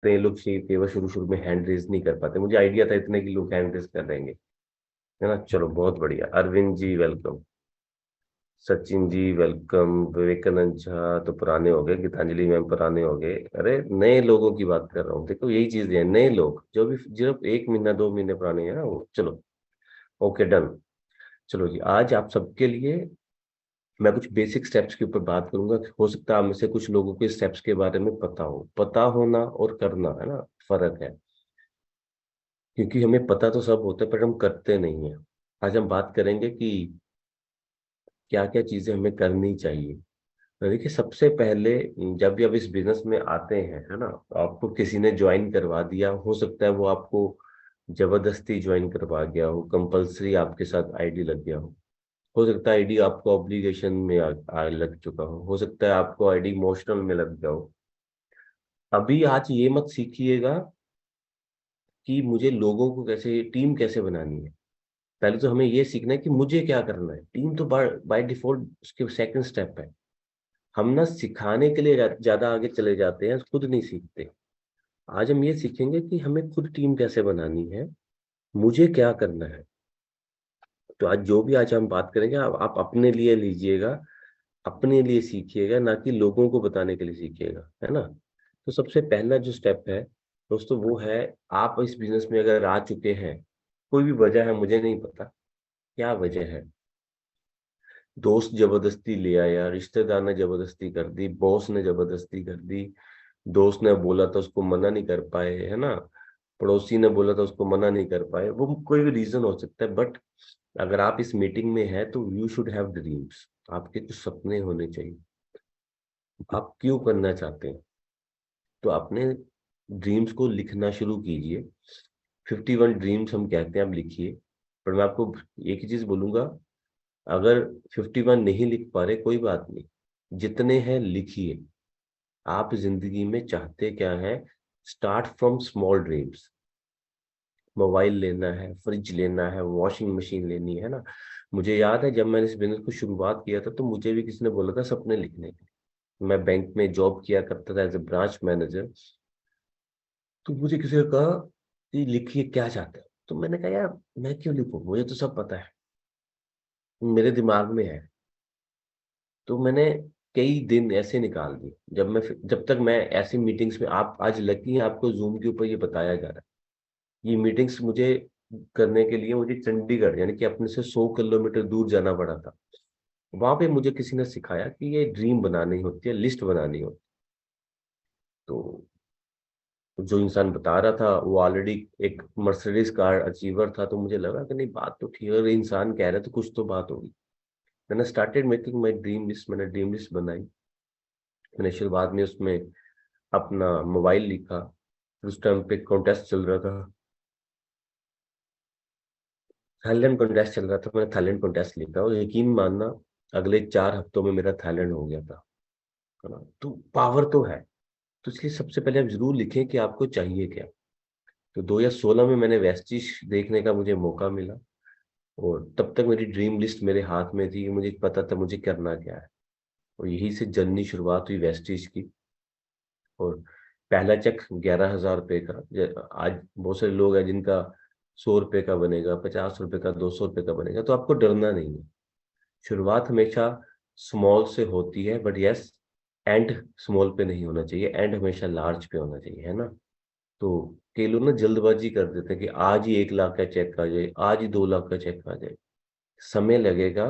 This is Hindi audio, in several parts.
हैं लोग केवल शुरू शुरू में हैंड रेज नहीं कर पाते। मुझे आइडिया था इतने कि लोग हैंड रेज कर देंगे, है ना। चलो बहुत बढ़िया, अरविंद जी वेलकम, सचिन जी वेलकम, विवेकानंद झा तो पुराने हो गए, गीतांजलि मैम पुराने हो गए। अरे नए लोगों की बात कर रहा हूँ, देखो यही चीज है, नए लोग जो भी सिर्फ 1 महीना 2 महीने पुराने हैं ना वो। चलो ओके डन। चलो जी, आज आप सबके लिए मैं कुछ बेसिक स्टेप्स के ऊपर बात करूंगा। हो सकता है आप में से कुछ लोगों के स्टेप्स के बारे में पता हो। पता होना और करना, है ना, फर्क है। क्योंकि हमें पता तो सब होता है पर हम करते नहीं है। आज हम बात करेंगे कि क्या क्या चीजें हमें करनी चाहिए। तो देखिए सबसे पहले, जब भी आप इस बिजनेस में आते हैं, है ना, तो आपको किसी ने ज्वाइन करवा दिया, हो सकता है वो आपको जबरदस्ती ज्वाइन करवा गया हो, कंपलसरी आपके साथ आईडी लग गया हो सकता है आईडी आपको ऑब्लिगेशन में लग चुका हो सकता है आपको आईडी इमोशनल में लग गया हो। अभी आज ये मत सीखिएगा कि मुझे लोगों को कैसे, टीम कैसे बनानी है। पहले तो हमें ये सीखना है कि मुझे क्या करना है। टीम तो बाय डिफॉल्ट उसके सेकंड स्टेप है। हम ना सिखाने के लिए ज्यादा आगे चले जाते हैं, खुद नहीं सीखते। आज हम ये सीखेंगे कि हमें खुद टीम कैसे बनानी है, मुझे क्या करना है। तो आज जो भी आज हम बात करेंगे, आप अपने लिए लीजिएगा, अपने लिए सीखिएगा, ना कि लोगों को बताने के लिए सीखिएगा, है ना। तो सबसे पहला जो स्टेप है दोस्तों वो है, आप इस बिजनेस में अगर आ चुके हैं, कोई भी वजह है, मुझे नहीं पता क्या वजह है, दोस्त जबरदस्ती ले आया, रिश्तेदार ने जबरदस्ती कर दी, बॉस ने जबरदस्ती कर दी, दोस्त ने बोला था उसको मना नहीं कर पाए, है ना, पड़ोसी ने बोला था उसको मना नहीं कर पाए, वो कोई भी रीजन हो सकता है। बट अगर आप इस मीटिंग में हैं तो यू शुड हैव ड्रीम्स। आपके कुछ सपने होने चाहिए, आप क्यों करना चाहते हैं। तो अपने ड्रीम्स को लिखना शुरू कीजिए। 51 ड्रीम्स हम कहते हैं, आप लिखिए। पर मैं आपको एक ही चीज बोलूंगा, अगर 51 नहीं लिख पा रहे कोई बात नहीं, जितने हैं लिखिए। आप जिंदगी में चाहते क्या है, start from small dreams. Mobile लेना है, फ्रिज लेना है, वॉशिंग मशीन लेनी है ना। मुझे याद है जब मैंने इस बिजनेस को शुरुआत किया था तो मुझे भी किसी ने बोला था सपने लिखने के लिए। मैं बैंक में जॉब किया करता था एज ए ब्रांच मैनेजर। तो मुझे किसी ने कहा कि लिखिए क्या चाहते हो। तो मैंने कहा यार मैं क्यों लिखूं, मुझे तो सब पता है, मेरे दिमाग में है। तो मैंने कई दिन ऐसे निकाल दिए। जब तक मैं ऐसी मीटिंग्स में, आप आज लकी हैं आपको जूम के ऊपर ये बताया जा रहा है। ये मीटिंग्स मुझे करने के लिए मुझे चंडीगढ़ यानी कि अपने से 100 किलोमीटर दूर जाना पड़ा था। वहां पे मुझे किसी ने सिखाया कि ये ड्रीम बनानी होती है, लिस्ट बनानी होती है। तो जो इंसान बता रहा था वो ऑलरेडी एक मर्सिडीज कार अचीवर था, तो मुझे लगा कि नहीं बात तो ठीक है, अगर इंसान कह रहा है तो कुछ तो बात होगी। मैंने started making my dream list, मैंने ड्रीम लिस्ट बनाई। मैंने शुरुआत में उसमें अपना मोबाइल लिखा। फिर उस टाइम पे कॉन्टेस्ट चल रहा था, थाईलैंड कॉन्टेस्ट चल रहा था, मैंने थाईलैंड कॉन्टेस्ट लिखा और यकीन मानना अगले 4 हफ्तों में मेरा थाईलैंड हो गया था, है ना। तो पावर तो है। तो इसलिए सबसे पहले आप जरूर लिखें कि आपको चाहिए क्या। तो 2016 में मैंने वेस्टिज देखने का मुझे मौका मिला, और तब तक मेरी ड्रीम लिस्ट मेरे हाथ में थी, मुझे पता था मुझे करना क्या है। और यही से जर्नी शुरुआत हुई वेस्टिज की। और पहला चेक 11,000 रुपये का। आज बहुत सारे लोग हैं जिनका 100 रुपये का बनेगा, 50 रुपये का, 200 रुपये का बनेगा। तो आपको डरना नहीं है। शुरुआत हमेशा स्मॉल से होती है, बट यस, एंड स्मॉल पे नहीं होना चाहिए, एंड हमेशा लार्ज पे होना चाहिए, है ना। तो कई लोग ना जल्दबाजी कर देते हैं कि आज ही 1 लाख का चेक आ जाए, आज ही 2 लाख का चेक आ जाए। समय लगेगा।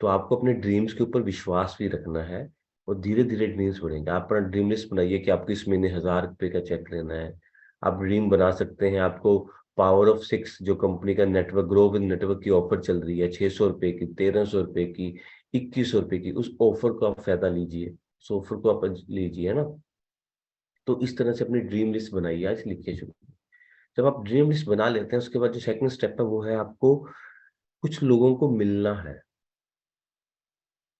तो आपको अपने ड्रीम्स के ऊपर विश्वास भी रखना है, और धीरे धीरे ड्रीम्स बढ़ेंगे। आप अपना ड्रीम लिस्ट बनाइए कि आपको इस महीने 1,000 रुपये का चेक लेना है। आप ड्रीम बना सकते हैं, आपको पावर ऑफ 6 जो कंपनी का नेटवर्क, ग्रो विद नेटवर्क की ऑफर चल रही है, 600 रुपये की, 1,300 रुपये की, 2,100 रुपये की, उस ऑफर को आप फायदा लीजिए, उस ऑफर को आप लीजिए, है ना। तो इस तरह से अपनी ड्रीम लिस्ट बनाइए, आज लिखिए शुरू। जब आप ड्रीम लिस्ट बना लेते हैं उसके बाद जो सेकंड स्टेप है वो है आपको कुछ लोगों को मिलना है।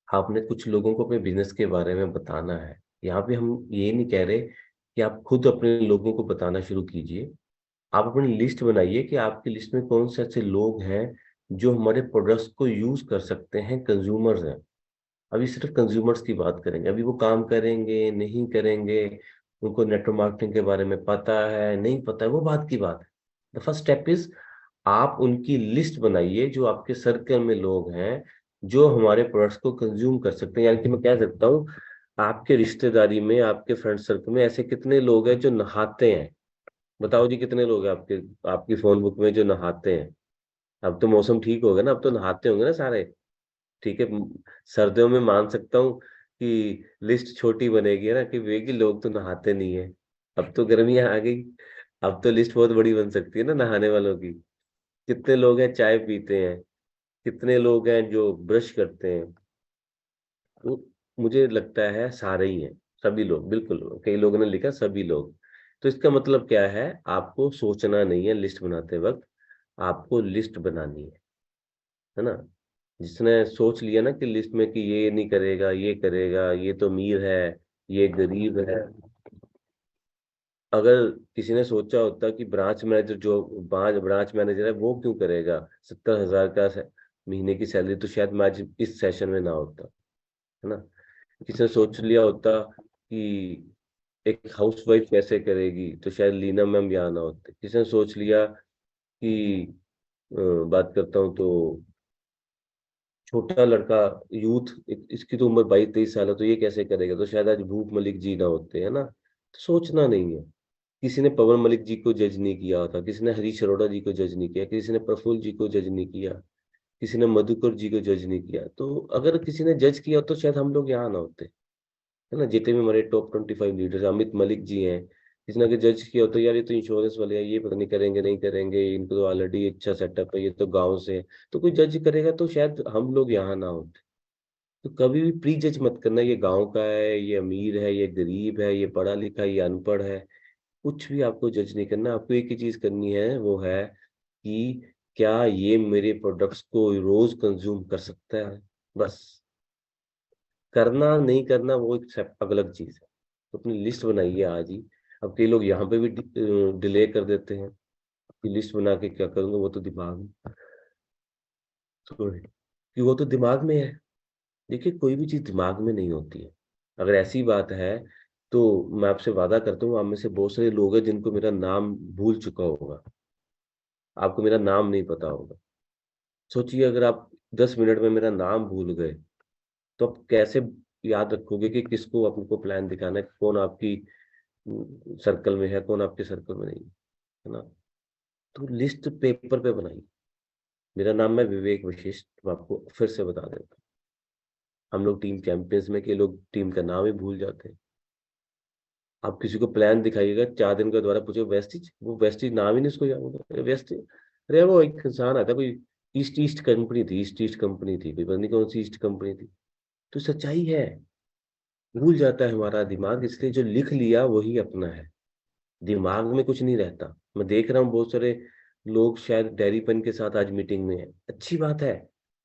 आपने कुछ लोगों को अपने बिजनेस के बारे में बताना है। यहाँ पे हम ये नहीं कह रहे कि आप खुद अपने लोगों को बताना शुरू कीजिए। आप अपनी लिस्ट बनाइए कि आपकी लिस्ट में कौन से ऐसे लोग हैं जो हमारे प्रोडक्ट्स को यूज कर सकते हैं, कंज्यूमर्स हैं। अभी सिर्फ कंज्यूमर्स की बात करेंगे, अभी वो काम करेंगे नहीं करेंगे उनको नेटवर्क मार्केटिंग के बारे में पता है नहीं पता है, वो बात की बात है। द फर्स्ट स्टेप इज आप उनकी लिस्ट बनाइए जो आपके सर्कल में लोग हैं जो हमारे प्रोडक्ट्स को कंज्यूम कर सकते हैं। यानी कि मैं कह सकता हूँ आपके रिश्तेदारी में, आपके फ्रेंड सर्कल में ऐसे कितने लोग हैं जो नहाते हैं? बताओ जी, कितने लोग हैं आपके आपकी फोन बुक में जो नहाते हैं? अब तो मौसम ठीक हो गया ना, अब तो नहाते होंगे ना सारे। ठीक है, सर्दियों में मान सकता हूँ कि लिस्ट छोटी बनेगी, है ना, कि वे कि लोग तो नहाते नहीं है। अब तो गर्मियां आ गई, अब तो लिस्ट बहुत बड़ी बन सकती है ना नहाने वालों की। कितने लोग हैं चाय पीते हैं, कितने लोग हैं जो ब्रश करते हैं? तो मुझे लगता है सारे ही हैं, सभी लोग, बिल्कुल। कई लोगों ने लिखा सभी लोग। तो इसका मतलब क्या है, आपको सोचना नहीं है लिस्ट बनाते वक्त, आपको लिस्ट बनानी है ना। जिसने सोच लिया ना कि लिस्ट में कि ये नहीं करेगा, ये करेगा, ये तो अमीर है, ये गरीब है। अगर किसी ने सोचा होता कि ब्रांच मैनेजर, जो ब्रांच मैनेजर है वो क्यों करेगा 70,000 का महीने की सैलरी, तो शायद मैं आज इस सेशन में ना होता, है ना। किसी ने सोच लिया होता कि एक हाउसवाइफ कैसे करेगी, तो शायद लीना मैम यहाँ ना होते। किसी ने सोच लिया कि बात करता हूँ तो छोटा लड़का, यूथ, इसकी तो उम्र 22-23 साल है, तो ये कैसे करेगा, तो शायद आज भूप मलिक जी ना होते, है ना। तो सोचना नहीं है। किसी ने पवन मलिक जी को जज नहीं किया होता, किसी ने हरीश अरोड़ा जी को जज नहीं किया, किसी ने प्रफुल्ल जी को जज नहीं किया, किसी ने मधुकर जी को जज नहीं किया। तो अगर किसी ने जज किया तो शायद हम लोग यहाँ ना होते, है ना। जितने भी हमारे टॉप 25 लीडर्स, अमित मलिक जी हैं, किसी ने अगर जज किया हो तो यार ये तो इंश्योरेंस वाले हैं, ये पता नहीं करेंगे नहीं करेंगे, इनको तो ऑलरेडी अच्छा सेटअप है, ये तो गाँव से है। तो कोई जज करेगा तो शायद हम लोग यहाँ ना होते। तो कभी भी प्री जज मत करना, ये गांव का है, ये अमीर है, ये गरीब है, ये पढ़ा लिखा है, ये अनपढ़ है। कुछ भी आपको जज नहीं करना। आपको एक ही चीज करनी है, वो है कि क्या ये मेरे प्रोडक्ट्स को रोज कंज्यूम कर सकता है, बस। करना नहीं करना वो एक अलग चीज है। तो अपनी लिस्ट बनाइए आज ही। अब कई लोग यहाँ पे भी डिले कर देते हैं कि लिस्ट बना के क्या करूंगा, वो तो दिमाग में, कि वो तो दिमाग में है। देखिए, कोई भी चीज दिमाग में नहीं होती है। अगर ऐसी बात है तो मैं आपसे वादा करता हूँ, आप में से बहुत सारे लोग हैं जिनको मेरा नाम भूल चुका होगा, आपको मेरा नाम नहीं पता होगा। सोचिए, अगर आप 10 मिनट में मेरा नाम भूल गए तो आप कैसे याद रखोगे कि किसको आपको प्लान दिखाना है, कौन आपकी सर्कल में है, कौन आपके सर्कल में नहीं है ना। तो लिस्ट पेपर पे बनाइए। मेरा नाम है विवेक वशिष्ठ, मैं आपको फिर से बता देता हूँ। हम लोग टीम चैंपियंस में के लोग टीम का नाम ही भूल जाते हैं। आप किसी को प्लान दिखाइएगा, 4 दिन का दोबारा पूछे वेस्टिज, वो वेस्टिज नाम ही नहीं उसको याद होगा, अरे वेस्टिज, अरे वो एक इंसान आता, कोई ईस्ट ईस्ट कंपनी थी, ईस्ट ईस्ट कंपनी थी, कोई पता नहीं कौन सी ईस्ट कंपनी थी। तो सच्चाई है, भूल जाता है हमारा दिमाग, इसलिए जो लिख लिया वही अपना है। दिमाग में कुछ नहीं रहता। मैं देख रहा हूँ बहुत सारे लोग शायद डायरी पेन के साथ आज मीटिंग में है, अच्छी बात है।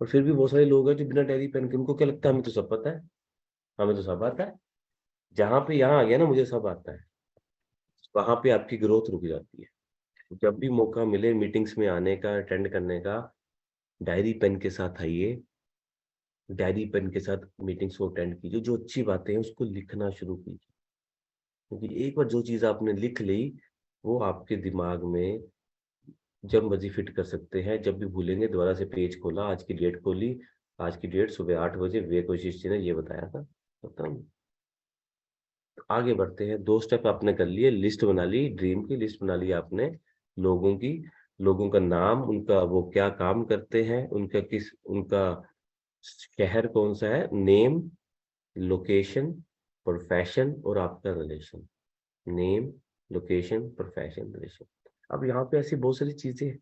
और फिर भी बहुत सारे लोग हैं जो बिना डायरी पेन के, उनको क्या लगता है हमें तो सब पता है, हमें तो सब आता है। जहां पे यहाँ आ गया ना मुझे सब आता है, वहां पे आपकी ग्रोथ रुक जाती है। जब भी मौका मिले मीटिंग्स में आने का, अटेंड करने का, डायरी पेन के साथ आइए। डायरी पेन के साथ मीटिंग्स को अटेंड कीजिए, जो अच्छी बातें हैं उसको लिखना शुरू कीजिए। क्योंकि एक बार जो चीज़ आपने लिख ली, वो आपके दिमाग में जब मर्जी फिट कर सकते हैं। जब भी भूलेंगे दोबारा से पेज खोला, आज की डेट खोली, आज की डेट सुबह 8 बजे विवेक वशिष्ठ जी ने ये बताया था, खत्म। तो आगे बढ़ते हैं। 2 स्टेप आपने कर लिए, लिस्ट बना ली, ड्रीम की लिस्ट बना ली आपने, लोगों की, लोगों का नाम, उनका वो क्या काम करते हैं, उनका शहर कौन सा है, नेम, लोकेशन, प्रोफेशन और आपका relation. Name, location, profession, relation. अब यहाँ पे ऐसी बहुत सारी चीजें हैं,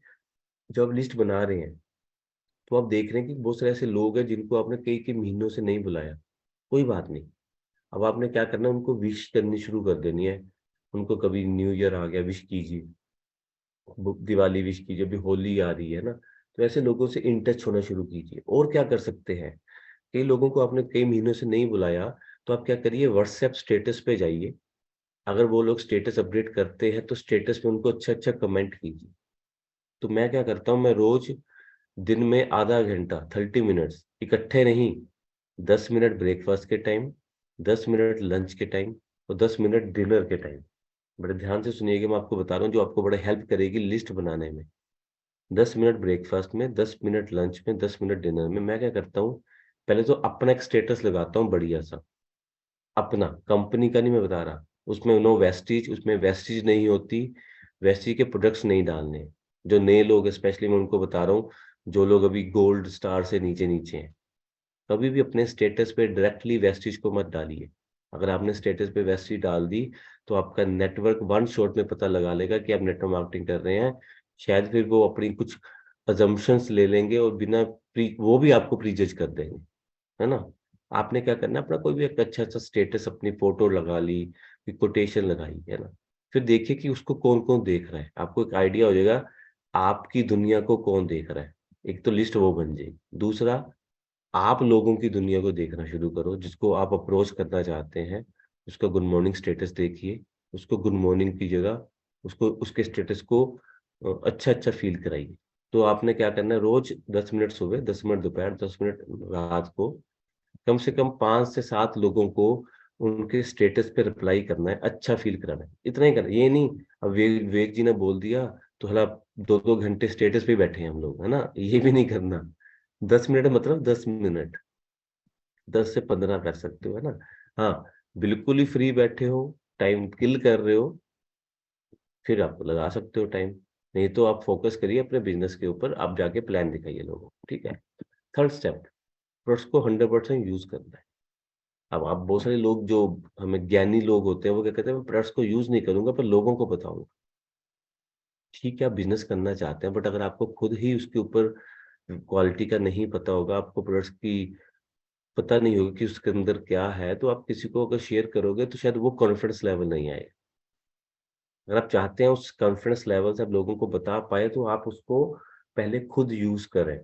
जो आप लिस्ट बना रहे हैं, तो आप देख रहे हैं कि बहुत सारे ऐसे लोग हैं जिनको आपने कई कई महीनों से नहीं बुलाया। कोई बात नहीं, अब आपने क्या करना है, उनको विश करनी शुरू कर देनी है। उनको कभी न्यू ईयर आ गया विश कीजिए, दिवाली विश कीजिए, अभी होली आ रही है ना। तो ऐसे लोगों से इन टच होना शुरू कीजिए। और क्या कर सकते हैं, कई लोगों को आपने कई महीनों से नहीं बुलाया, तो आप क्या करिए, व्हाट्सएप स्टेटस पे जाइए। अगर वो लोग स्टेटस अपडेट करते हैं तो स्टेटस पे उनको अच्छा अच्छा कमेंट कीजिए। तो मैं क्या करता हूँ, मैं रोज दिन में आधा घंटा 30 मिनट्स, इकट्ठे नहीं, 10 मिनट ब्रेकफास्ट के टाइम, 10 मिनट लंच के टाइम, और 10 मिनट डिनर के टाइम। बड़े ध्यान से सुनिएगा, मैं आपको बता रहा हूँ जो आपको बड़े हेल्प करेगी लिस्ट बनाने में। 10 मिनट ब्रेकफास्ट में, 10 मिनट लंच में, 10 मिनट डिनर में। मैं क्या करता हूँ, पहले तो अपना एक स्टेटस लगाता हूँ बढ़िया सा, अपना, कंपनी का नहीं मैं बता रहा। उसमें नो वेस्टीज, उसमें वेस्टीज नहीं होती, वेस्टीज के प्रोडक्ट्स नहीं डालने। जो नए लोग स्पेशली मैं उनको बता रहा हूँ, जो लोग अभी गोल्ड स्टार से नीचे नीचे हैं, कभी भी अपने स्टेटस पे डायरेक्टली वेस्टीज को मत डालिए। अगर आपने स्टेटस पे वेस्टीज डाल दी तो आपका नेटवर्क वन शॉट में पता लगा लेगा कि आप नेटवर्क मार्केटिंग कर रहे हैं। शायद फिर वो अपनी कुछ अजम्पशंस ले लेंगे और बिना प्री वो भी आपको प्रीजज कर देंगे, है ना। आपने क्या करना है, अपना कोई भी एक अच्छा सा स्टेटस, अपनी फोटो लगा ली, कोटेशन लगाई, है ना। फिर देखिए कि उसको कौन कौन देख रहा है, आपको एक आइडिया हो जाएगा आपकी दुनिया को कौन देख रहा है। एक तो लिस्ट वो बन जाएगी। दूसरा, आप लोगों की दुनिया को देखना शुरू करो, जिसको आप अप्रोच करना चाहते हैं। उसका गुड मॉर्निंग स्टेटस देखिए, उसको गुड मॉर्निंग की जगह उसको उसके स्टेटस को अच्छा अच्छा फील कराइए। तो आपने क्या करना है, रोज 10 मिनट सुबह, 10 मिनट दोपहर, 10 मिनट रात को, कम से कम 5 से 7 लोगों को उनके स्टेटस पे रिप्लाई करना है, अच्छा फील कराना है। इतना ही करना है, ये नहीं अब विवेक जी ने बोल दिया तो हला 2-2 घंटे स्टेटस पे ही बैठे हैं हम लोग, है ना, ये भी नहीं करना। 10 मिनट मतलब 10 मिनट, 10 से 15 कर सकते हो, है ना। हाँ, बिल्कुल ही फ्री बैठे हो, टाइम किल कर रहे हो, फिर आप लगा सकते हो टाइम। नहीं तो आप फोकस करिए अपने बिजनेस के ऊपर, आप जाके प्लान दिखाइए लोगों को, ठीक है। थर्ड स्टेप, प्रोडक्ट्स को 100% यूज करना है। अब आप बहुत सारे लोग जो हमें ज्ञानी लोग होते हैं वो क्या कहते हैं, मैं प्रोडक्ट्स को यूज नहीं करूंगा पर लोगों को बताऊंगा। ठीक है, आप बिजनेस करना चाहते हैं, बट अगर आपको खुद ही उसके ऊपर क्वालिटी का नहीं पता होगा, आपको प्रोडक्ट्स की पता नहीं होगा कि उसके अंदर क्या है, तो आप किसी को अगर शेयर करोगे तो शायद वो कॉन्फिडेंस लेवल नहीं आए। अगर आप चाहते हैं उस कॉन्फिडेंस लेवल से आप लोगों को बता पाए तो आप उसको पहले खुद यूज करें।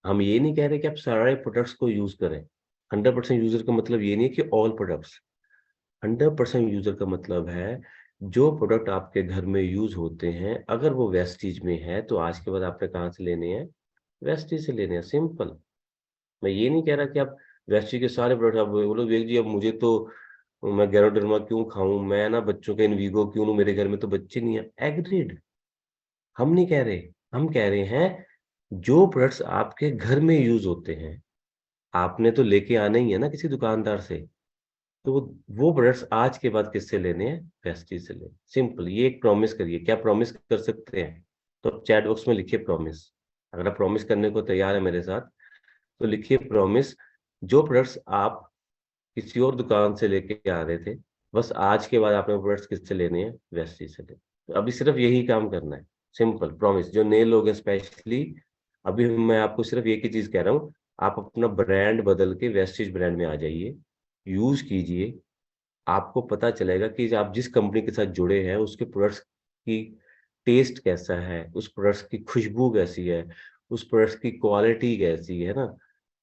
हम ये नहीं कह रहे कि आप सारे प्रोडक्ट्स को यूज करें। 100% यूजर का मतलब ये नहीं है कि ऑल प्रोडक्ट्स। 100% यूजर का मतलब है जो प्रोडक्ट आपके घर में यूज होते हैं, अगर वो वेस्टीज में है तो आज के बाद आपने कहाँ से लेने हैं, वेस्टीज से लेने हैं, सिंपल। मैं ये नहीं कह रहा कि आप वेस्टीज के सारे प्रोडक्ट आप बोलो वेग जी अब मुझे तो, मैं गैरोडर्मा क्यों खाऊं, मैं ना बच्चों का इनवीगो क्यों लूं, मेरे घर में तो बच्चे नहीं है, एग्रीड। हम नहीं कह रहे, हम कह रहे हैं जो प्रोडक्ट्स आपके घर में यूज होते हैं, आपने तो लेके आना ही है ना किसी दुकानदार से। तो वो प्रोडक्ट्स आज के बाद किससे लेने हैं, वेस्टीज से लेने, सिंपल। ये एक प्रॉमिस करिए, क्या प्रॉमिस कर सकते हैं, तो आप चैट बॉक्स में लिखिए प्रॉमिस। अगर आप प्रॉमिस करने को तैयार है मेरे साथ तो लिखिए प्रॉमिस, जो प्रोडक्ट्स आप किसी और दुकान से लेके आ रहे थे, बस आज के बाद आपने प्रोडक्ट्स किससे लेने हैं, वेस्टीज से लेने। तो अभी सिर्फ यही काम करना है, सिंपल प्रॉमिस। जो नए लोग हैं स्पेशली, अभी मैं आपको सिर्फ एक ही चीज कह रहा हूँ, आप अपना ब्रांड बदल के वेस्टीज ब्रांड में आ जाइए, यूज कीजिए। आपको पता चलेगा कि आप जिस कंपनी के साथ जुड़े हैं उसके प्रोडक्ट्स की टेस्ट कैसा है, उस प्रोडक्ट्स की खुशबू कैसी है, उस प्रोडक्ट्स की क्वालिटी कैसी है ना।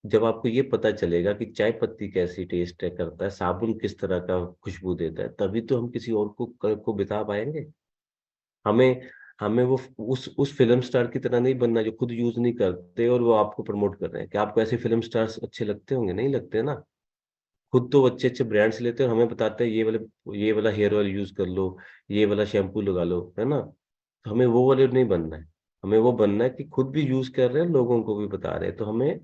जब आपको ये पता चलेगा कि चाय पत्ती कैसी टेस्ट है करता है, साबुन किस तरह का खुशबू देता है, तभी तो हम किसी और को बिता पाएंगे। हमें हमें वो उस फिल्म स्टार की तरह नहीं बनना जो खुद यूज नहीं करते और वो आपको प्रमोट कर रहे हैं। क्या आपको ऐसे फिल्म स्टार्स अच्छे लगते होंगे, नहीं लगते ना। खुद तो अच्छे अच्छे ब्रांड्स लेते हैं और हमें बताते हैं ये वाला हेयर ऑयल यूज कर लो, ये वाला शैम्पू लगा लो, है ना। तो हमें वो वाले नहीं बनना है। हमें वो बनना है कि खुद भी यूज कर रहे हैं, लोगों को भी बता रहे हैं। तो हमें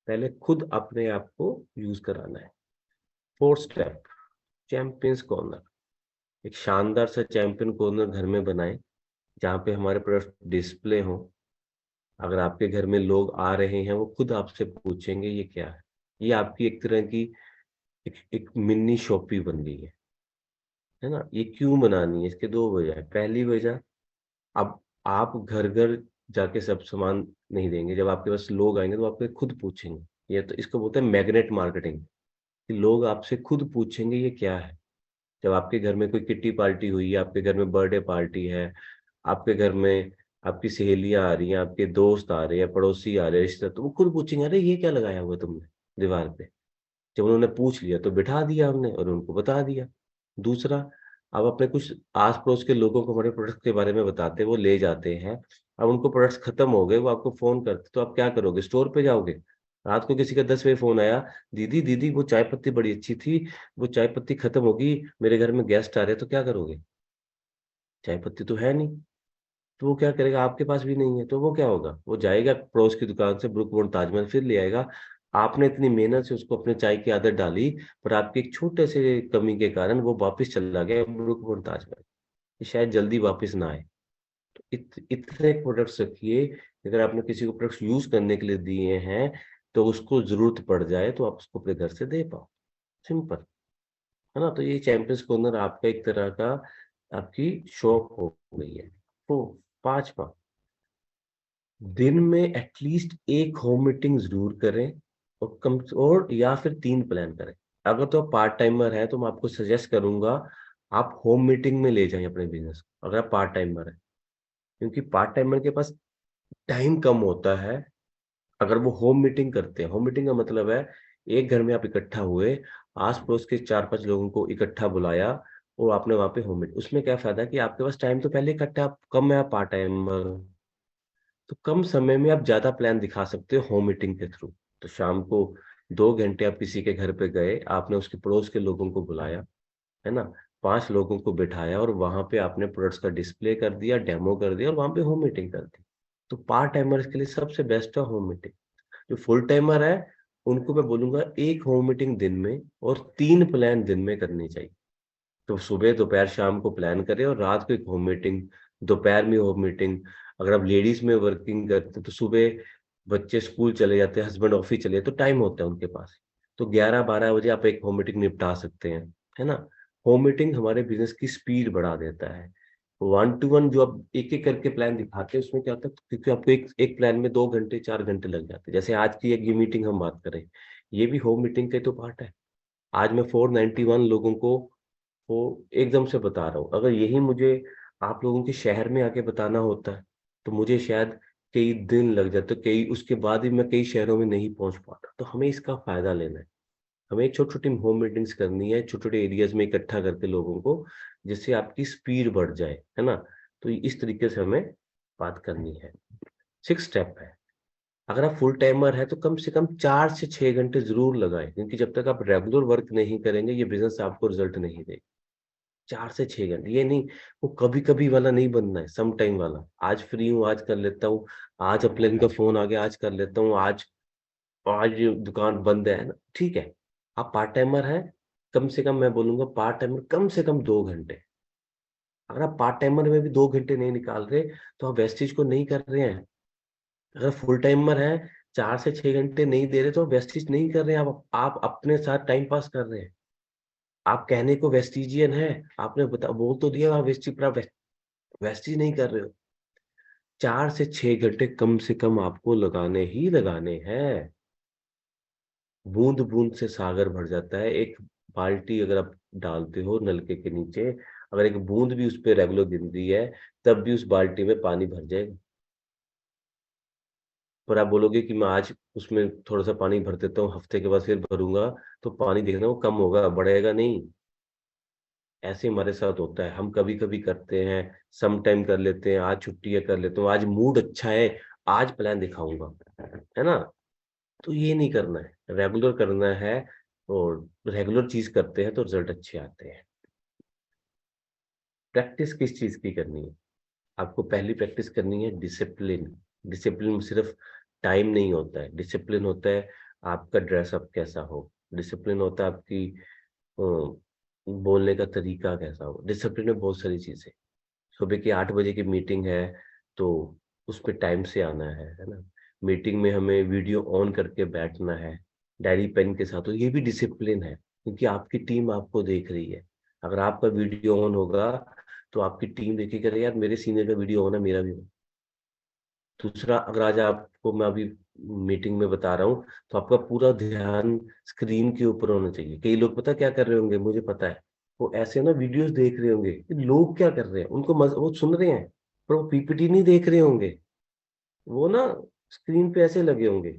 पहले खुद अपने आप को यूज कराना है। Fourth step, champions corner. एक शानदार सा चैंपियन कॉर्नर घर में बनाएं जहाँ पे हमारे प्रोडक्ट डिस्प्ले हो। अगर आपके घर में लोग आ रहे हैं वो खुद आपसे पूछेंगे ये क्या है। ये आपकी एक तरह की एक मिनी शॉपी बन गई है ना। ये क्यों बनानी है, इसके दो वजह है। पहली वजह, अब आप घर घर जाके सब सामान नहीं देंगे, जब आपके पास लोग आएंगे तो आपसे खुद पूछेंगे। ये तो इसको बोलते हैं मैग्नेट मार्केटिंग, कि लोग आपसे खुद पूछेंगे ये क्या है। जब आपके घर में कोई किट्टी पार्टी हुई है, आपके घर में बर्थडे पार्टी है, आपके घर में आपकी सहेलियां आ रही हैं, आपके दोस्त आ रहे हैं, पड़ोसी आ रहे हैं, रिश्तेदार, तो वो खुद पूछेंगे अरे ये क्या लगाया हुआ है तुमने दीवार पे। जब उन्होंने पूछ लिया तो बिठा दिया हमने और उनको बता दिया। दूसरा, अब अपने कुछ आस पड़ोस के लोगों को हमारे प्रोडक्ट के बारे में बताते, वो ले जाते हैं। अब उनको प्रोडक्ट्स खत्म हो गए, वो आपको फोन करते, तो आप क्या करोगे, स्टोर पे जाओगे, रात को किसी का 10 बजे फोन आया, दीदी दीदी वो चाय पत्ती बड़ी अच्छी थी, वो चाय पत्ती खत्म होगी, मेरे घर में गेस्ट आ रहे हैं, तो क्या करोगे? चाय पत्ती तो है नहीं। तो वो क्या करेगा, आपके पास भी नहीं है, तो वो क्या होगा, वो जाएगा पड़ोस की दुकान से ब्रुक बॉन्ड ताजमहल फिर ले आएगा। आपने इतनी मेहनत से उसको अपने चाय की आदत डाली, पर आपकी एक छोटे से कमी के कारण वो वापस चला गया ब्रुक बॉन्ड ताजमहल, कि शायद जल्दी वापस ना आए। तो इतने प्रोडक्ट्स रखिए, अगर आपने किसी को प्रोडक्ट्स यूज करने के लिए दिए हैं, तो उसको जरूरत पड़ जाए तो आप उसको अपने घर से दे पाओ। सिंपल है ना। तो ये चैंपियंस कॉर्नर आपका एक तरह का आपकी शॉप हो गई है। तो पांचवा, दिन में एटलीस्ट एक होम मीटिंग जरूर करें, और कम और या फिर 3 प्लान करें। अगर तो आप पार्ट टाइमर है तो मैं आपको सजेस्ट करूंगा आप होम मीटिंग में ले जाएं अपने बिजनेस को, अगर आप पार्ट टाइमर है। क्योंकि पार्ट टाइमर के पास टाइम कम होता है। अगर वो होम मीटिंग करते हैं, होम मीटिंग का मतलब है एक घर में आप इकट्ठा हुए, आस पड़ोस के 4-5 लोगों को इकट्ठा बुलाया, और आपने वहां पे होम मीटिंग, उसमें क्या फायदा है कि आपके पास टाइम तो पहले इकट्ठा कम है, आप पार्ट टाइमर, तो कम समय में आप ज्यादा प्लान दिखा सकते हो होम मीटिंग के थ्रू। तो शाम को 2 घंटे आप किसी के घर पे गए, आपने उसके पड़ोस के लोगों को बुलाया, है ना, 5 लोगों को बिठाया, और वहां पे आपने प्रोडक्ट्स का डिस्प्ले कर दिया, डेमो कर दिया, और वहां पे होम मीटिंग कर दी। तो पार्ट टाइमर्स के लिए सबसे बेस्ट है होम मीटिंग। जो फुल टाइमर है उनको मैं बोलूंगा एक होम मीटिंग दिन में और 3 प्लान दिन में करनी चाहिए। तो सुबह दोपहर शाम को प्लान करें, और रात को एक होम मीटिंग, दोपहर में होम मीटिंग। अगर आप लेडीज में वर्किंग करते हैं तो सुबह बच्चे स्कूल चले जाते हैं, हस्बैंड ऑफिस चले जाते, तो टाइम होता है उनके पास, तो 11-12 बजे आप एक होम मीटिंग निपटा सकते हैं, है ना। होम मीटिंग हमारे बिजनेस की स्पीड बढ़ा देता है। 1 to 1 जो आप एक एक करके प्लान दिखाते हैं उसमें क्या होता है, क्योंकि आपको एक एक प्लान में 2 घंटे 4 घंटे लग जाते हैं। जैसे आज की एक ये मीटिंग हम बात करें, ये भी होम मीटिंग का ही तो पार्ट है। आज मैं 491 लोगों को वो एकदम से बता रहा हूँ। अगर यही मुझे आप लोगों के शहर में आके बताना होता है, तो मुझे शायद कई दिन लग जाते, कई उसके बाद भी मैं कई शहरों में नहीं पहुंच पाता। तो हमें इसका फायदा लेना है। हमें छोटी छोटी होम मीटिंग्स करनी है, छोटे छोटे एरियाज में इकट्ठा करके लोगों को, जिससे आपकी स्पीड बढ़ जाए, है ना। तो इस तरीके से हमें बात करनी है। 6 स्टेप है, अगर आप फुल टाइमर है तो कम से कम 4 से 6 घंटे जरूर लगाएं, क्योंकि जब तक आप रेगुलर वर्क नहीं करेंगे ये बिजनेस आपको रिजल्ट नहीं देगा। 4 से 6 घंटे, ये नहीं, वो कभी कभी वाला नहीं बनना है, सम टाइम वाला। आज फ्री हूँ आज कर लेता हूँ, आज अपने का फोन आ गया आज कर लेता हूँ, आज आज ये दुकान बंद है ना, ठीक है। आप पार्ट टाइमर है, कम से कम मैं बोलूंगा पार्ट टाइमर कम से कम 2 घंटे। अगर आप पार्ट टाइमर में भी 2 घंटे नहीं निकाल रहे, तो आप वेस्टेज को नहीं कर रहे हैं। अगर फुल टाइमर है, 4 से 6 घंटे नहीं दे रहे, तो वेस्टेज नहीं कर रहे हैं, आप अपने साथ टाइम पास कर रहे हैं। आप कहने को वेस्टिजियन है, आपने बता बोल तो दिया, आप वेस्टिज, पर आप वेस्टेज नहीं कर रहे हो। 4 से 6 घंटे कम से कम आपको लगाने ही लगाने हैं। बूंद बूंद से सागर भर जाता है। एक बाल्टी अगर आप डालते हो नलके के नीचे, अगर एक बूंद भी उस पर रेगुलर गिर रही है, तब भी उस बाल्टी में पानी भर जाएगा। पर आप बोलोगे कि मैं आज उसमें थोड़ा सा पानी भर देता हूँ, हफ्ते के बाद फिर भरूंगा, तो पानी देखना वो कम होगा, बढ़ेगा नहीं। ऐसे हमारे साथ होता है, हम कभी कभी करते हैं, सम टाइम कर लेते हैं, आज छुट्टी है कर लेते हो, आज मूड अच्छा है, आज प्लान दिखाऊंगा, है ना। तो ये नहीं करना है, रेगुलर करना है। और रेगुलर चीज करते हैं तो रिजल्ट अच्छे आते हैं। प्रैक्टिस किस चीज की करनी है? आपको पहली प्रैक्टिस करनी है डिसिप्लिन। डिसिप्लिन में सिर्फ टाइम नहीं होता है, डिसिप्लिन होता है आपका ड्रेसअप कैसा हो, डिसिप्लिन होता है आपकी बोलने का तरीका कैसा हो। डिसिप्लिन में बहुत सारी चीजें, सुबह की 8 बजे की मीटिंग है, तो उस पे टाइम से आना है ना। मीटिंग में हमें वीडियो ऑन करके बैठना है, डायरी पेन के साथ, तो ये भी डिसिप्लिन है, क्योंकि आपकी टीम आपको देख रही है। अगर आपका वीडियो ऑन होगा तो आपकी टीम देखेगी, अरे यार मेरे सीनियर का वीडियो ऑन है, मेरा भी on। दूसरा, अगर आज आपको मैं अभी मीटिंग में बता रहा हूँ, तो आपका पूरा ध्यान स्क्रीन के ऊपर होना चाहिए। कई लोग पता क्या कर रहे होंगे, मुझे पता है, वो ऐसे ना वीडियोस देख रहे होंगे कि लोग क्या कर रहे हैं, उनको वो सुन रहे हैं, पर वो पीपीटी नहीं देख रहे होंगे। वो ना स्क्रीन पे ऐसे लगे होंगे,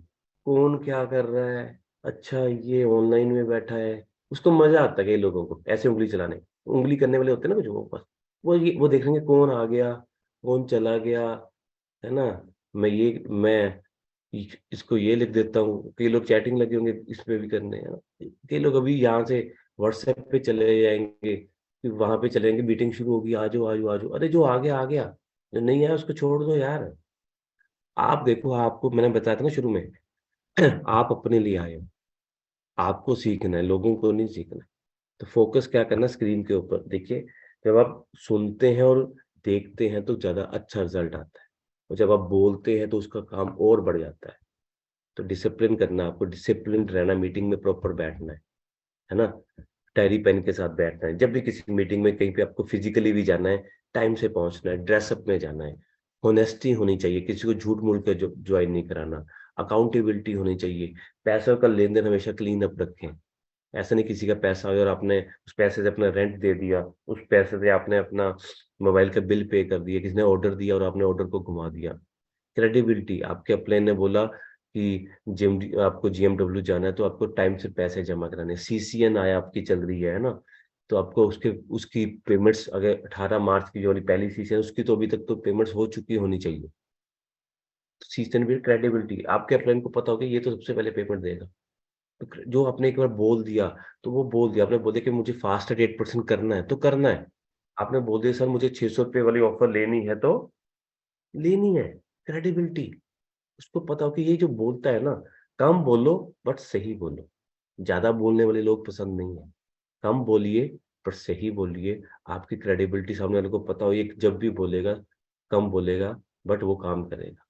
कौन क्या कर रहा है, अच्छा ये ऑनलाइन में बैठा है। उसको मजा आता है कई लोगों को ऐसे उंगली चलाने, उंगली करने वाले होते हैं ना कुछ, वो बस वो देख लेंगे कौन आ गया, कौन चला गया, है ना। मैं इसको ये लिख देता हूँ। कई लोग चैटिंग लगे होंगे इस पे भी करने हैं, कई लोग अभी यहाँ से व्हाट्सएप पे चले जाएंगे, फिर वहां पे चले जाएंगे, मीटिंग शुरू होगी, आ जाओ आ जाओ आ जाओ। अरे जो आ गया आ गया, जो नहीं आया उसको छोड़ दो यार। आप देखो, आपको मैंने बताया था ना शुरू में, आप अपने लिए आए हो, आपको सीखना है, लोगों को नहीं सीखना है। तो फोकस क्या करना, स्क्रीन के ऊपर देखिए। जब आप सुनते हैं और देखते हैं तो ज्यादा अच्छा रिजल्ट आता है, और जब आप बोलते हैं तो उसका काम और बढ़ जाता है। तो डिसिप्लिन करना, आपको डिसिप्लिन रहना, मीटिंग में प्रॉपर बैठना है ना, डायरी पेन के साथ बैठना है। जब भी किसी मीटिंग में कहीं पे आपको फिजिकली भी जाना है, टाइम से पहुंचना है, ड्रेसअप में जाना है, होनेस्टी होनी चाहिए, किसी को झूठ मूठ के ज्वाइन नहीं कराना, अकाउंटेबिलिटी होनी चाहिए, पैसों का लेन देन हमेशा क्लीन अप रखें। ऐसा नहीं किसी का पैसा हो और आपने उस पैसे से अपना रेंट दे दिया, उस पैसे से आपने अपना मोबाइल का बिल पे कर दिया, किसी ने ऑर्डर दिया और आपने ऑर्डर को घुमा दिया। क्रेडिबिलिटी, आपके अपलाइन ने बोला कि जिम आपको जीएमडब्ल्यू जाना है तो आपको टाइम से पैसे जमा कराने, सीसीएन आया आपकी चल रही है ना, तो आपको उसके उसकी पेमेंट्स, अगर 18 मार्च की जो वाली पहली सीसीएन उसकी तो अभी तक तो पेमेंट्स हो चुकी होनी चाहिए। तो सीसीएन भी क्रेडिबिलिटी, आपके अपलाइन को पता होगा ये तो सबसे पहले पेमेंट देगा। तो जो आपने एक बार बोल दिया तो वो बोल दिया, आपने बोल दिया कि मुझे फास्ट एट 8% करना है तो करना है। आपने बोल दिया सर मुझे 600 रुपये वाली ऑफर लेनी है तो लेनी है। क्रेडिबिलिटी, उसको पता हो कि ये जो बोलता है ना, कम बोलो बट सही बोलो। ज्यादा बोलने वाले लोग पसंद नहीं है। कम बोलिए पर सही बोलिए। आपकी क्रेडिबिलिटी सामने वाले को पता हो ये जब भी बोलेगा कम बोलेगा बट वो काम करेगा।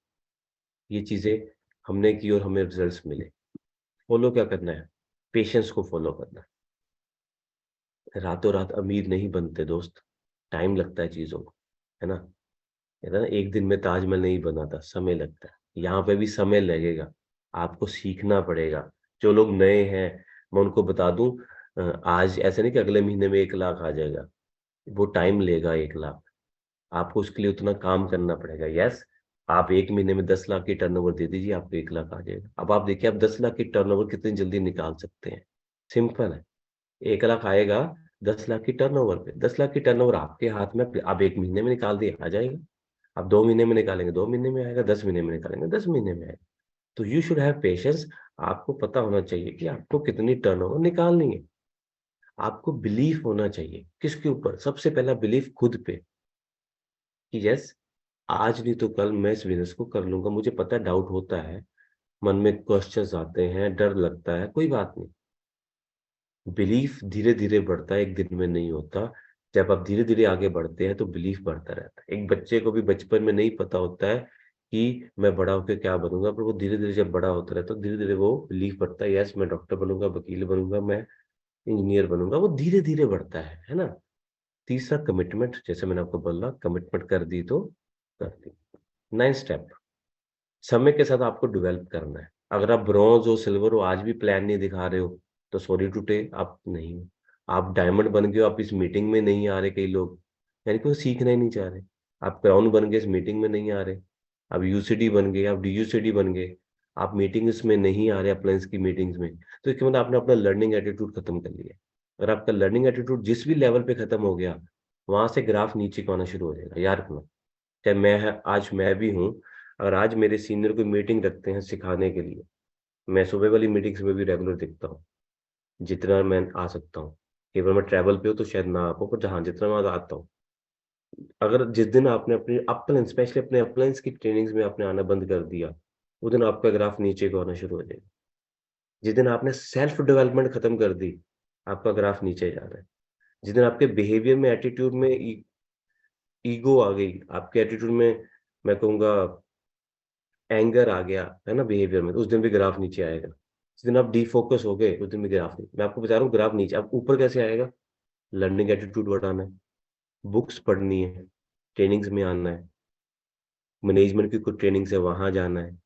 ये चीजें हमने की और हमें रिजल्ट्स मिले। फॉलो क्या करना है, पेशेंस को फॉलो करना है। रातों रात अमीर नहीं बनते दोस्त, टाइम लगता है चीजों को, है ना। कहता है ना, एक दिन में ताजमहल नहीं बना था, समय लगता है, यहाँ पे भी समय लगेगा। आपको सीखना पड़ेगा। जो लोग नए हैं मैं उनको बता दूं, आज ऐसे नहीं कि अगले महीने में 1 लाख आ जाएगा, वो टाइम लेगा 1 लाख। आपको उसके लिए उतना काम करना पड़ेगा। यस, आप 1 महीने में 10 लाख की टर्नओवर दे दीजिए, आपको 1 लाख आ जाएगा। अब आप देखिए आप 10 लाख की टर्नओवर कितनी जल्दी निकाल सकते हैं। सिंपल है, 1 लाख आएगा 10 लाख की टर्नओवर पे। 10 लाख की टर्नओवर आपके हाथ में, आप 1 महीने में निकाल दिए आ जाएगा। आप 2 महीने में निकालेंगे 2 महीने में आएगा, 10 महीने में निकालेंगे 10 महीने में आएगा। तो यू शुड हैव पेशेंस। आपको पता होना चाहिए कि आपको कितनी टर्नओवर निकालनी है। आपको बिलीफ होना चाहिए किसके ऊपर, सबसे पहला बिलीफ खुद पे, कि यस आज नहीं तो कल मैं इस बिजनेस को कर लूंगा। मुझे पता है डाउट होता है, मन में क्वेश्चंस आते हैं, डर लगता है, कोई बात नहीं। बिलीफ धीरे धीरे बढ़ता है, एक दिन में नहीं होता। जब आप धीरे धीरे आगे बढ़ते हैं तो बिलीफ बढ़ता रहता है। एक बच्चे को भी बचपन में नहीं पता होता है कि मैं बड़ा होकर क्या बनूंगा, पर वो धीरे धीरे जब बड़ा होता रहता है तो धीरे धीरे वो बिलीफ बढ़ता है, यस मैं डॉक्टर बनूंगा, वकील बनूंगा, मैं इंजीनियर बनूंगा। वो धीरे धीरे बढ़ता है ना। तीसरा कमिटमेंट, जैसे मैंने आपको बोला, कमिटमेंट कर दी तो कर दी। 9 स्टेप, समय के साथ आपको डेवलप करना है। अगर आप ब्रॉन्ज हो, सिल्वर हो, आज भी प्लान नहीं दिखा रहे हो तो सॉरी टू टे आप नहीं हो। आप डायमंड बन गए हो, आप इस मीटिंग में नहीं आ रहे, कई लोग यानी कि वो सीखना ही नहीं चाह रहे। आप क्राउन बन गए, इस मीटिंग में नहीं आ रहे। आप यूसीडी बन गए, आप डीयूसीडी बन गए, आप मीटिंग्स में नहीं आ रहे, अप्लायंस की मीटिंग्स में, तो इसके मतलब आपने अपना लर्निंग एटीट्यूड खत्म कर लिया। अगर आपका लर्निंग एटीट्यूड जिस भी लेवल पे खत्म हो गया, वहां से ग्राफ नीचे को आना शुरू हो जाएगा। याद रखना, चाहे आज मैं भी हूँ, अगर आज मेरे सीनियर को मीटिंग रखते हैं सिखाने के लिए, मैं सुबह वाली मीटिंग्स में भी रेगुलर दिखता हूँ, जितना मैं आ सकता हूँ। केवल मैं ट्रैवल पे हूँ तो शायद ना आ पाऊँ, पर जहाँ जितना मैं आता हूँ। अगर जिस दिन आपने अपने अपलाइन, स्पेशली अपने अपलाइंस की ट्रेनिंग्स में आपने आना बंद कर दिया, उस दिन आपका ग्राफ नीचे को आना शुरू हो जाएगा। जिस दिन आपने सेल्फ डेवलपमेंट खत्म कर दी, आपका ग्राफ नीचे जा रहा है। जिस दिन आपके बिहेवियर में, एटीट्यूड में ईगो आ गई, आपके एटीट्यूड में, मैं कहूँगा एंगर आ गया, है ना, बिहेवियर में, तो उस दिन भी ग्राफ नीचे आएगा। जिस दिन आप डीफोकस हो गए उस दिन भी ग्राफ नहीं। मैं आपको बता रहा हूँ ग्राफ नीचे, अब ऊपर कैसे आएगा। लर्निंग एटीट्यूड बढ़ाना है, बुक्स पढ़नी है, ट्रेनिंग्स में आना है, मैनेजमेंट की कुछ ट्रेनिंग्स है वहां जाना है,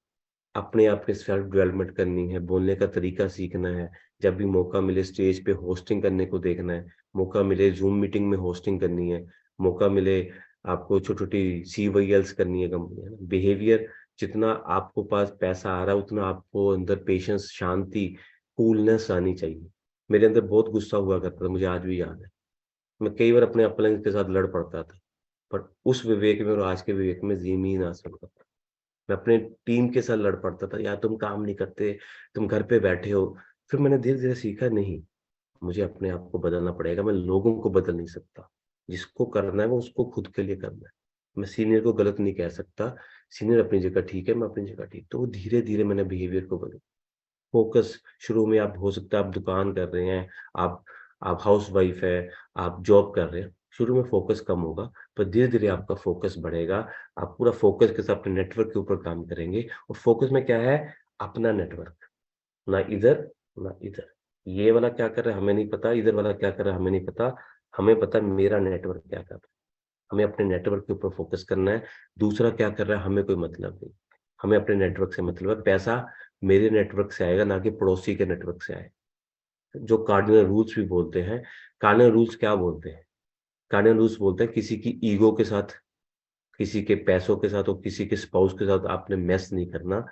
अपने आप के सेल्फ डेवलपमेंट करनी है, बोलने का तरीका सीखना है। जब भी मौका मिले स्टेज पे होस्टिंग करने को देखना है, मौका मिले जूम मीटिंग में होस्टिंग करनी है, मौका मिले आपको छोटी छोटी CYLs करनी है कंपनी, है ना। बिहेवियर, जितना आपको पास पैसा आ रहा है उतना आपको अंदर पेशेंस, शांति, कूलनेस आनी चाहिए। मेरे अंदर बहुत गुस्सा हुआ करता था, मुझे आज भी याद है। मैं कई बार अपने अपलाइन के साथ लड़ पड़ता था, पर उस विवेक में और आज के विवेक में जमीन आसमान का फर्क। मैं अपने टीम के साथ लड़ पड़ता था, यार तुम काम नहीं करते, तुम घर पे बैठे हो। फिर मैंने धीरे धीरे सीखा, नहीं, मुझे अपने आप को बदलना पड़ेगा, मैं लोगों को बदल नहीं सकता। जिसको करना है वो उसको खुद के लिए करना है। मैं सीनियर को गलत नहीं कह सकता, सीनियर अपनी जगह ठीक है, मैं अपनी जगह ठीक। तो धीरे धीरे मैंने बिहेवियर को बदला। फोकस, शुरू में आप हो सकता है आप दुकान कर रहे हैं, आप आप हाउसवाइफ है, आप जॉब कर रहे हैं, शुरू में फोकस कम होगा, पर धीरे धीरे आपका फोकस बढ़ेगा। आप पूरा फोकस के साथ अपने नेटवर्क के ऊपर काम करेंगे। और फोकस में क्या है, अपना नेटवर्क, ना इधर ना इधर। ये वाला क्या कर रहा है हमें नहीं पता, इधर वाला क्या कर रहा है हमें नहीं पता, हमें पता है मेरा नेटवर्क क्या कर रहा है। हमें अपने नेटवर्क के ऊपर फोकस करना है। दूसरा क्या कर रहा है हमें कोई मतलब नहीं, हमें अपने नेटवर्क से मतलब है। पैसा मेरे नेटवर्क से आएगा, ना कि पड़ोसी के नेटवर्क से आएगा। जो कार्डिनल रूल्स भी बोलते हैं, कार्डिनल रूल्स क्या बोलते हैं, कार्डिनल रूल्स बोलते हैं किसी की ईगो के साथ, किसी के पैसों के साथ और किसी के स्पाउस के साथ आपने मैस नहीं करना।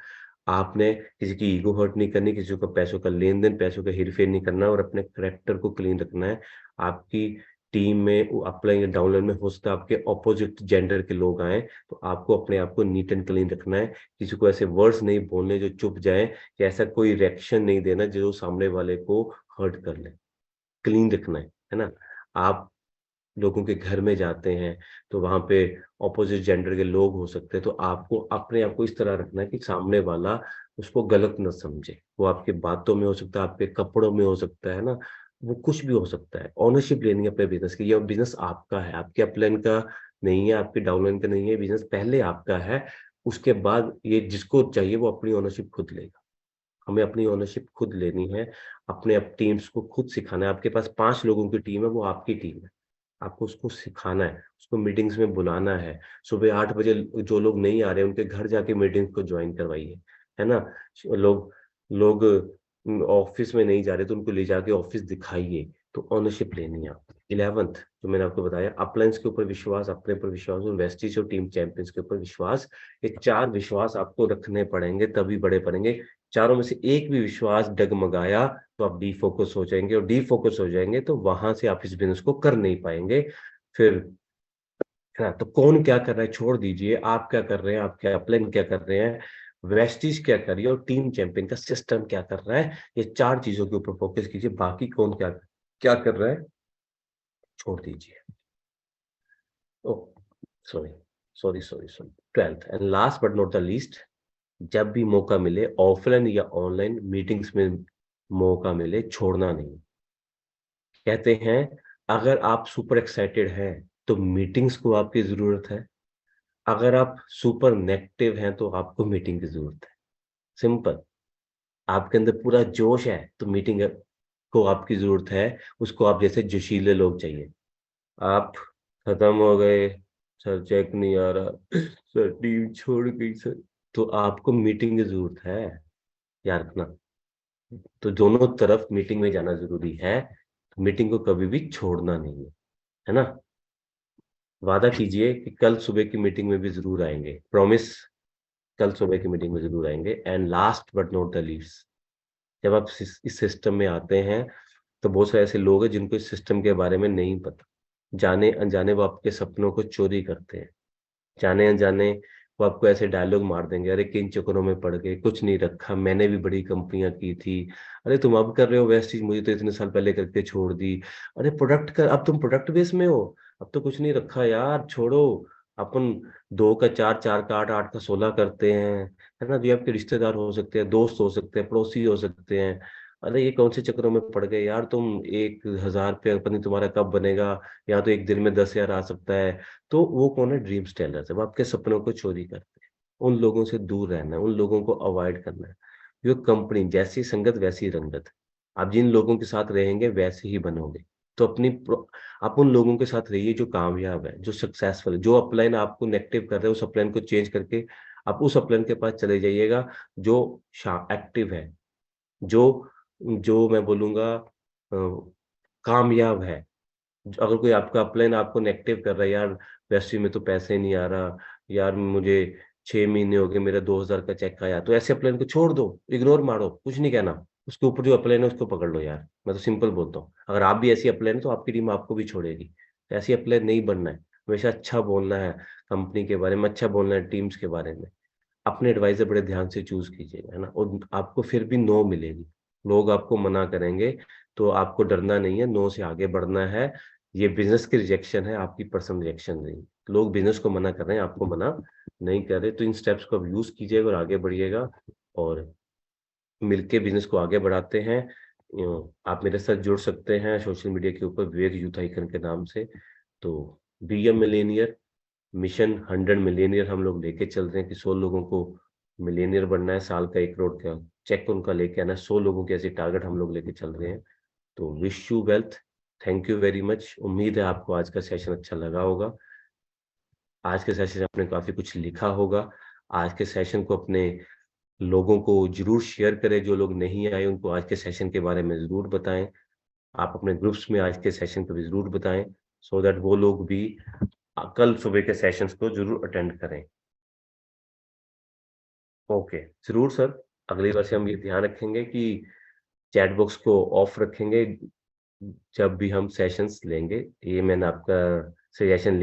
आपने किसी की ईगो हर्ट नहीं करनी, किसी का पैसों का लेन देन, पैसों का हेरफेर नहीं करना, और अपने करेक्टर को क्लीन रखना है। आपकी टीम में अपलाइन या डाउनलाइन में हो सकता है आपके ऑपोजिट जेंडर के लोग आए, तो आपको अपने आप को नीट एंड क्लीन रखना है। किसी को ऐसे वर्ड्स नहीं बोलने जो चुप जाए, या ऐसा कोई रिएक्शन नहीं देना जो सामने वाले को हर्ट कर ले। क्लीन रखना है ना। आप लोगों के घर में जाते हैं तो वहां पे ऑपोजिट जेंडर के लोग हो सकते हैं, तो आपको अपने आप को इस तरह रखना है कि सामने वाला उसको गलत न समझे। वो आपके बातों में हो सकता है, आपके कपड़ों में हो सकता है ना, वो कुछ भी हो सकता है। ओनरशिप लेनी है अपने बिजनेस की। ये बिजनेस आपका है, आपके अपलाइन का नहीं है, आपके डाउनलाइन का नहीं है। बिजनेस पहले आपका है, उसके बाद ये जिसको चाहिए वो अपनी ओनरशिप खुद लेगा। हमें अपनी ओनरशिप खुद लेनी है। अपने अब टीम्स को खुद सिखाना है। आपके पास 5 लोगों की टीम है, वो आपकी टीम है। आपको उसको सिखाना है, उसको मीटिंग्स में बुलाना है। सुबह 8 बजे जो लोग नहीं आ रहे हैं, उनके घर जाके मीटिंग्स को जॉइन करवाइए, है ना? लोग लोग ऑफ़िस में नहीं जा रहे, तो उनको ले जाके ऑफ़िस दिखाइए। तो ओनरशिप लेनी है आपको। 11th जो मैंने आपको बताया, अपलायंस के ऊपर विश्वास, अपने ऊपर विश्वास और वेस्टीज और टीम चैंपियंस के ऊपर विश्वास। ये 4 विश्वास आपको रखने पड़ेंगे, तभी बड़े बनेंगे। चारों में से एक भी विश्वास डगमगाया तो आप डिफोकस हो जाएँगे, और डिफोकस हो जाएँगे तो वहाँ से आप इस बिज़नेस को कर नहीं पाएँगे। फिर, है ना? तो कौन क्या कर रहा है छोड़ दीजिए, आप क्या कर रहे हैं, आपके अपलाइन क्या कर रहे हैं, वेस्टीज क्या कर रही है और टीम चैंपियन का सिस्टम क्या कर रहा है, ये 4 चीज़ों के ऊपर फोकस कीजिए। बाकी कौन क्या क्या कर रहा है, छोड़ दीजिए। Oh! Sorry, sorry. 12th and last but not the least, जब भी मौका मिले ऑफलाइन या ऑनलाइन मीटिंग्स में मौका मिले, छोड़ना नहीं। कहते हैं अगर आप सुपर एक्साइटेड हैं, तो मीटिंग्स को आपकी ज़रूरत है। अगर आप सुपर नेगेटिव हैं, तो आपको मीटिंग की ज़रूरत है। सिंपल। आपके अंदर पूरा जोश है, तो मीटिंग को आपकी ज़रूरत है। उसको आप जैसे जोशीले लोग चाहिए। आप खत्म हो गए, सर चेक नहीं आ रहा, सर टीम छोड़ गई सर, तो आपको मीटिंग की ज़रूरत है, याद रखना। तो दोनों तरफ मीटिंग में जाना ज़रूरी है। तो मीटिंग को कभी भी छोड़ना नहीं है ना? वादा कीजिए कि कल सुबह की मीटिंग में भी ज़रूर आएँगे। प्रॉमिस, कल सुबह की मीटिंग में ज़रूर आएँगे। And last but not the least, जब आप इस सिस्टम में आते हैं, तो बहुत सारे ऐसे लोग हैं जिनको इस सिस्टम के बारे में नहीं पता। जाने-अनजाने वो आपके सपनों को चोरी करते हैं। जाने-अनजाने वो आपको ऐसे डायलॉग मार देंगे, "अरे! किन चक्करों में पड़ गए, कुछ नहीं रखा, मैंने भी बड़ी कंपनियाँ की थी। अरे! तुम अब कर रहे हो वेस्ट चीज़, मुझे तो इतने साल पहले करके छोड़ दी। अरे! प्रोडक्ट का अब तुम प्रोडक्ट बेस में हो, अब तो कुछ नहीं रखा यार, छोड़ो। अपन 2 का 4, 4 का 8, 8 का 16 करते हैं।" है ना? जो आपके रिश्तेदार हो सकते हैं, दोस्त हो सकते हैं, पड़ोसी हो सकते हैं। "अरे! ये कौन से चक्करों में पड़ गए यार तुम, 1000 रुपया पता नहीं तुम्हारा कब बनेगा, या तो 1 दिन में 10,000 आ सकता है।" तो वो कौन है? ड्रीम्स टेलर्स है, वो आपके सपनों को चोरी करते हैं। उन लोगों से दूर रहना है, उन लोगों को अवॉइड करना है। जो कंपनी जैसी संगत वैसी रंगत। आप जिन लोगों के साथ रहेंगे वैसे ही बनोगे। तो आप उन लोगों के साथ रहिए जो कामयाब है, जो सक्सेसफुल है। जो अपलाइन आपको नेगेटिव कर रहे हैं, उस अपलाइन को चेंज करके आप उस अपलाइन के पास चले जाइएगा जो एक्टिव है, जो जो मैं बोलूँगा कामयाब है। अगर कोई आपका अपलाइन आपको नेगेटिव कर रहा है, यार वेस्टी में तो पैसे नहीं आ रहा, यार मुझे 6 महीने हो गए मेरा 2000 का चेक आया, तो ऐसे अपलाइन को छोड़ दो, इग्नोर मारो, कुछ नहीं कहना। उसके ऊपर जो अपलाइन है उसको पकड़ लो यार, मैं तो सिंपल बोलता हूँ। अगर आप भी ऐसी अपलाइन है तो आपकी टीम आपको भी छोड़ेगी। तो ऐसी अपलाइन नहीं बनना है, हमेशा अच्छा बोलना है कंपनी के बारे में, अच्छा बोलना है टीम्स के बारे में। अपने एडवाइजर बड़े ध्यान से चूज कीजिएगा, है ना। और आपको फिर भी नो मिलेगी, लोग आपको मना करेंगे, तो आपको डरना नहीं है, नो से आगे बढ़ना है। ये बिजनेस की रिजेक्शन है, आपकी पर्सनल रिजेक्शन नहीं। लोग बिजनेस को मना कर रहे हैं, आपको मना नहीं कर रहे। तो इन स्टेप्स को आप यूज कीजिएगा और आगे बढ़िएगा, और मिलके बिजनेस को आगे बढ़ाते हैं। आप मेरे साथ जुड़ सकते हैं सोशल मीडिया के ऊपर, विवेक यूथ आइकन के नाम से। तो बी ए मिलेनियर मिशन 100 मिलेनियर हम लोग लेके चल रहे हैं कि 100 लोगों को मिलेनियर बनना है, साल का 1 करोड़ का चेक उनका लेके आना है, 100 लोगों के ऐसे टारगेट हम लोग लेके चल रहे हैं। तो wish you wealth. Thank you very much. उम्मीद है आपको आज का सेशन अच्छा लगा होगा। आज के सेशन में आपने काफी कुछ लिखा होगा। आज के सेशन को अपने लोगों को जरूर शेयर करें, जो लोग नहीं आए उनको आज के सेशन के बारे में जरूर बताएं। आप अपने ग्रुप्स में आज के सेशन को भी जरूर बताएं, सो दैट वो लोग भी कल सुबह के सेशंस को जरूर अटेंड करें। ओके, जरूर सर। अगली बार से हम ये ध्यान रखेंगे कि चैट बॉक्स को ऑफ रखेंगे जब भी हम सेशंस लेंगे। ये मैंने आपका सजेशन